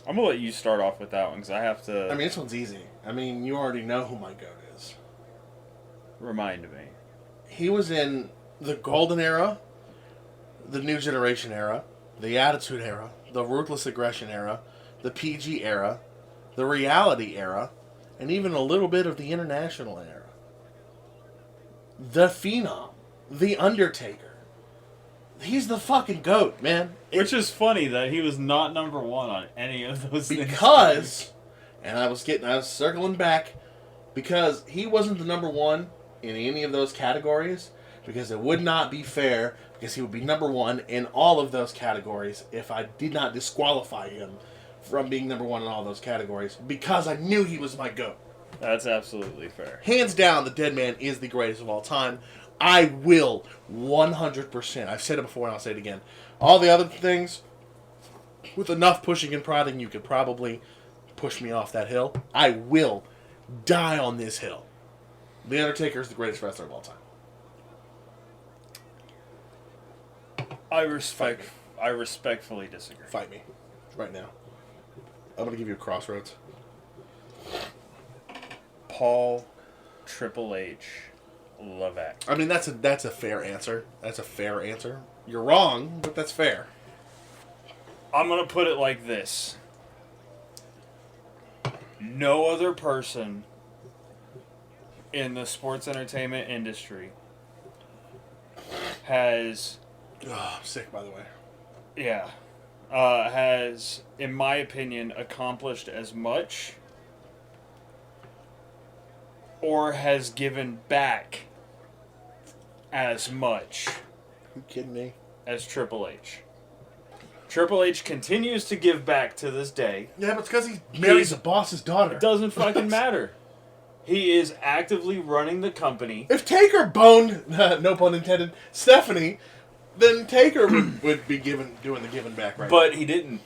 I'm gonna let you start off with that one, because I have to I mean, this one's easy. I mean, you already know who my GOAT is. remind me. He was in the Golden Era, the New Generation Era, the Attitude Era, the Ruthless Aggression Era, the PG Era, the Reality Era, and even a little bit of the International Era. The Phenom. The Undertaker. He's the fucking GOAT, man. Which is funny that he was not number one on any of those things. Because, and I was circling back, because he wasn't the number one in any of those categories, because it would not be fair, because he would be number one in all of those categories if I did not disqualify him from being number one in all those categories, because I knew he was my GOAT. That's absolutely fair. Hands down, the Dead Man is the greatest of all time. I will 100%. I've said it before and I'll say it again. All the other things, with enough pushing and prodding, you could probably push me off that hill. I will die on this hill. The Undertaker is the greatest wrestler of all time. I respectfully disagree. Fight me. Right now. I'm going to give you a crossroads. Paul Triple H Levesque. I mean, that's a fair answer. That's a fair answer. You're wrong, but that's fair. I'm going to put it like this. No other person in the sports entertainment industry has... Oh, I'm sick, by the way. Yeah. Has, in my opinion, accomplished as much or has given back as much You kidding me? as Triple H. Triple H continues to give back to this day. Yeah, but it's because he marries the boss's daughter. It doesn't fucking matter. He is actively running the company. If Taker boned, no pun intended, Stephanie, then Taker would be doing the giving back right But he didn't.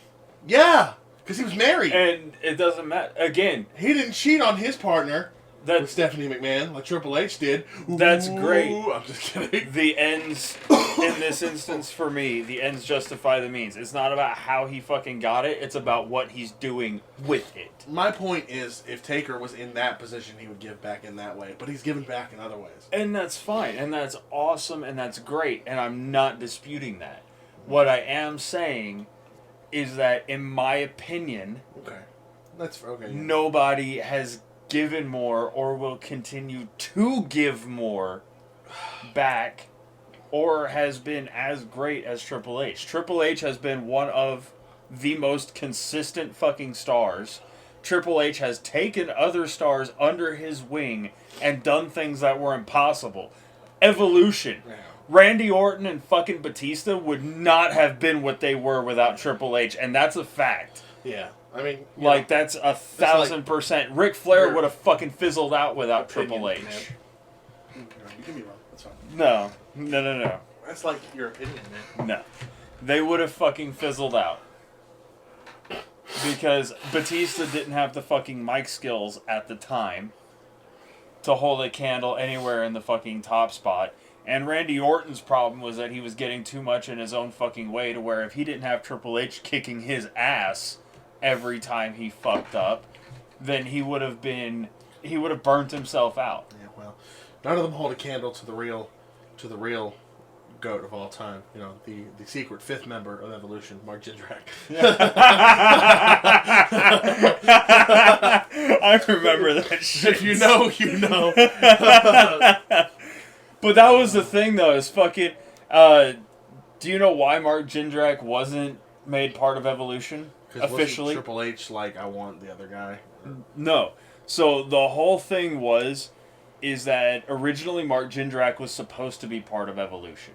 Yeah, because he was married. And it doesn't matter. Again, He didn't cheat on his partner with that's Stephanie McMahon like Triple H did. That's great. I'm just kidding. the ends, in this instance for me, the ends justify the means. It's not about how he fucking got it. It's about what he's doing with it. My point is, if Taker was in that position, he would give back in that way. But he's giving back in other ways. And that's fine. And that's awesome. And that's great. And I'm not disputing that. What I am saying is that, in my opinion, Okay. That's okay. Yeah. nobody has given more or will continue to give more back or has been as great as Triple H. Triple H has been one of the most consistent fucking stars. Triple H has taken other stars under his wing and done things that were impossible. Evolution. Yeah. Randy Orton and fucking Batista would not have been what they were without Triple H, and that's a fact. Yeah. I mean, Like, that's 1,000%. Ric Flair would have fucking fizzled out without Triple H. Man. You can be wrong. That's fine. No. That's like your opinion, man. No. They would have fucking fizzled out. Because Batista didn't have the fucking mic skills at the time to hold a candle anywhere in the fucking top spot. And Randy Orton's problem was that he was getting too much in his own fucking way to where if he didn't have Triple H kicking his ass every time he fucked up, then he would have burnt himself out. Yeah, well, none of them hold a candle to the real GOAT of all time. You know, the secret fifth member of Evolution, Mark Jindrak. I remember that shit. If you know, you know. But that was the thing, though, is fucking... do you know why Mark Jindrak wasn't made part of Evolution? Officially? Triple H, like, I want the other guy. No. So the whole thing is that originally Mark Jindrak was supposed to be part of Evolution.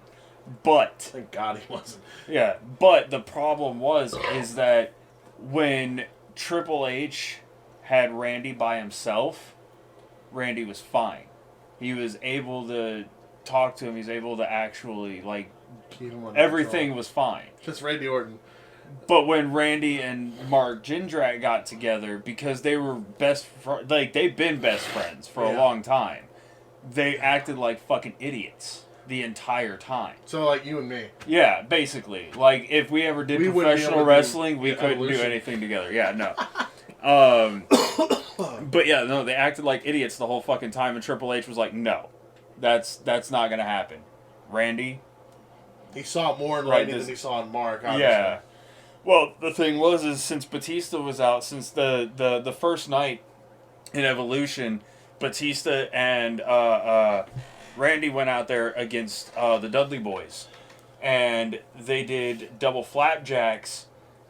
But... Thank God he wasn't. Yeah, but the problem is that when Triple H had Randy by himself, Randy was fine. He was able to talk to him. He's able to actually, like, everything was fine. Just Randy Orton. But when Randy and Mark Jindrak got together, because they were they've been best friends for a long time, they acted like fucking idiots the entire time. So, like you and me. Yeah, basically. Like, if we ever did professional wrestling, we couldn't do anything together. Yeah, no. But yeah, no, they acted like idiots the whole fucking time, and Triple H was like, no, that's not gonna happen. Randy? He saw more in Randy than he saw in Mark, obviously. Yeah. Well, the thing is since Batista was out, since the first night in Evolution, Batista and Randy went out there against the Dudley Boys, and they did double flapjacks,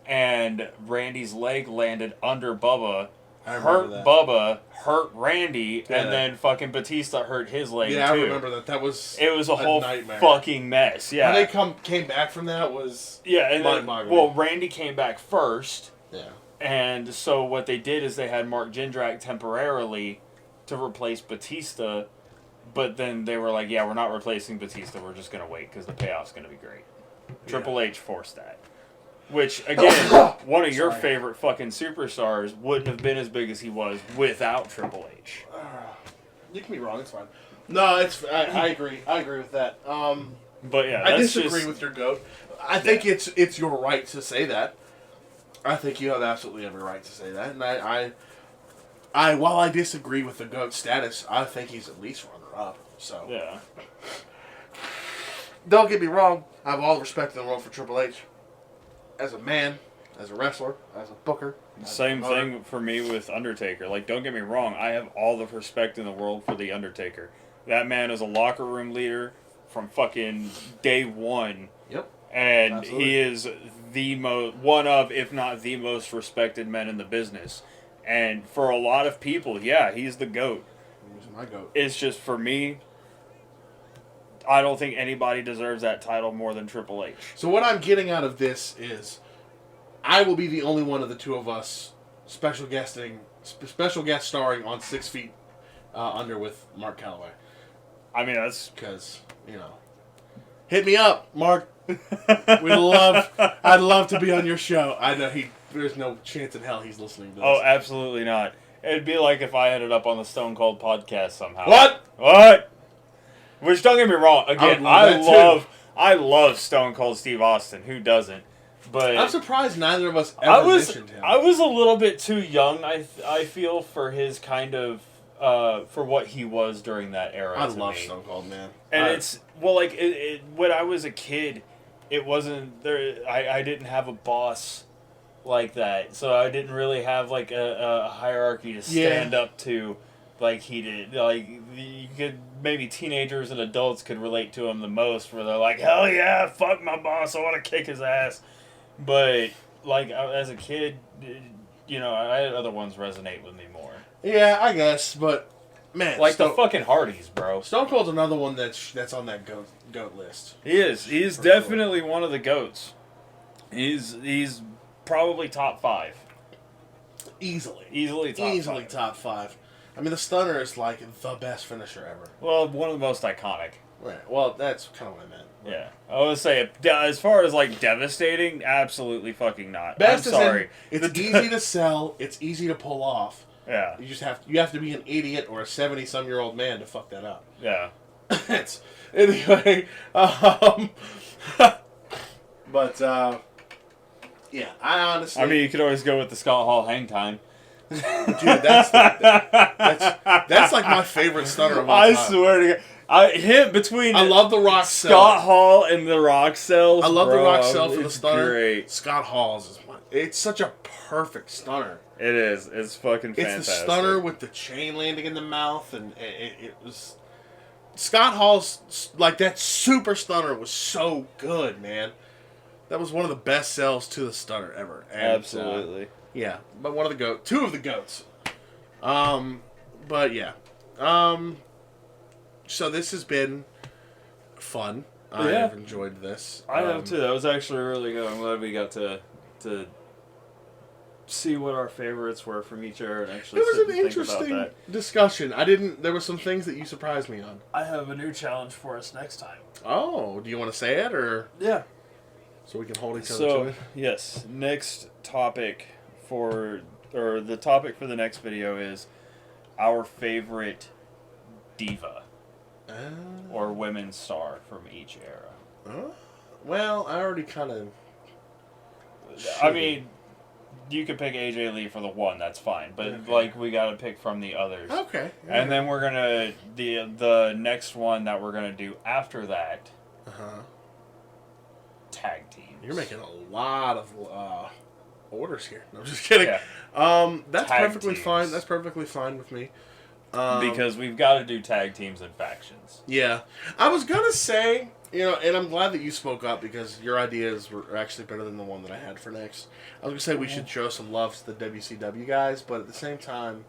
and Randy's leg landed under Bubba, hurt Bubba, hurt Randy, and then fucking Batista hurt his leg too. Yeah, I remember that. It was a whole nightmare. Fucking mess. Yeah, how they came back from that was and then, Randy came back first. Yeah, and so what they did is they had Mark Jindrak temporarily to replace Batista, but then they were like, yeah, we're not replacing Batista. We're just gonna wait because the payoff's gonna be great. Triple H forced that. Which, again, one of your favorite fucking superstars wouldn't have been as big as he was without Triple H. You can be wrong, it's fine. No, I agree. I agree with that. But yeah, I disagree with your GOAT. I think it's your right to say that. I think you have absolutely every right to say that. And I while I disagree with the GOAT status, I think he's at least runner-up. So yeah. Don't get me wrong. I have all the respect in the world for Triple H. As a man, as a wrestler, as a booker. Same thing for me with Undertaker. Like, don't get me wrong, I have all the respect in the world for The Undertaker. That man is a locker room leader from fucking day one. Yep. And absolutely. He is one of, if not the most respected men in the business. And for a lot of people, yeah, he's the GOAT. He's my GOAT. It's just, for me, I don't think anybody deserves that title more than Triple H. So what I'm getting out of this is, I will be the only one of the two of us special guest starring on 6 Feet Under with Mark Calloway. I mean, that's because hit me up, Mark. I'd love to be on your show. I know there's no chance in hell he's listening to this. Oh, absolutely not. It'd be like if I ended up on the Stone Cold podcast somehow. What? Which, don't get me wrong, again, I love Stone Cold Steve Austin. Who doesn't? But I'm surprised neither of us ever mentioned him. I was a little bit too young, I feel, for his kind of, for what he was during that era. I love Stone Cold, man. And when I was a kid, it wasn't, I didn't have a boss like that, so I didn't really have like a hierarchy to stand up to, like he did. Like you could maybe teenagers and adults could relate to him the most, where they're like, "Hell yeah, fuck my boss, I want to kick his ass." But like as a kid, you know, I had other ones resonate with me more. Yeah, I guess, but man, Like the fucking Hardys, bro. Stone Cold's another one that's on that goat list. He is. He's definitely one of the goats. He's probably top 5. Easily top 5. I mean, the stunner is like the best finisher ever. Well, one of the most iconic. Right. Well, that's kind of what I meant. Yeah, I would say as far as like devastating, absolutely fucking not. Best I'm sorry. It's easy to sell. It's easy to pull off. Yeah. You just have to be an idiot or a 70-some-year-old man to fuck that up. Yeah. Anyway, but yeah, I honestly. I mean, you could always go with the Scott Hall hang time. Dude, that's like my favorite stunner of all time. I swear to God. Between I love the rock cell. Scott Hall and the rock cells. I love the bro, rock cell for the stunner. Great. Scott Hall's is it's such a perfect stunner. It is. It's fucking fantastic. It's the stunner with the chain landing in the mouth, and it was Scott Hall's like that super stunner was so good, man. That was one of the best sells to the stunner ever. And, absolutely. Yeah, but one of the two of the goats. But yeah. So this has been fun. I have enjoyed this. I have too. That was actually really good. I'm glad we got to see what our favorites were from each era and actually it was an think interesting about that. discussion. There were some things that you surprised me on. I have a new challenge for us next time. Oh, do you want to say it or? Yeah. So we can hold each other to it? Yes. Next topic the topic for the next video is our favorite diva or women's star from each era. Well, I already kind of. I mean, you could pick AJ Lee for the one. That's fine, but like we got to pick from the others. Okay. And then we're gonna the next one that we're gonna do after that. Tag teams. You're making a lot of orders here. No, I'm just kidding. Yeah. That's tag perfectly teams. fine. That's perfectly fine with me. Because we've got to do tag teams and factions. Yeah, I was gonna say, and I'm glad that you spoke up because your ideas were actually better than the one that I had for next. I was gonna say we should show some love to the WCW guys, but at the same time,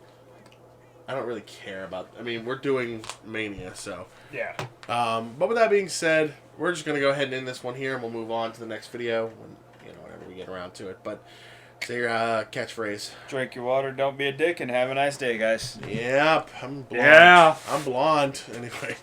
I don't really care about. I mean, we're doing Mania, so yeah. But with that being said, we're just gonna go ahead and end this one here, and we'll move on to the next video when whenever we get around to it. But say your catchphrase. Drink your water, don't be a dick, and have a nice day, guys. Yep, I'm blonde. Yeah. I'm blonde. Anyway.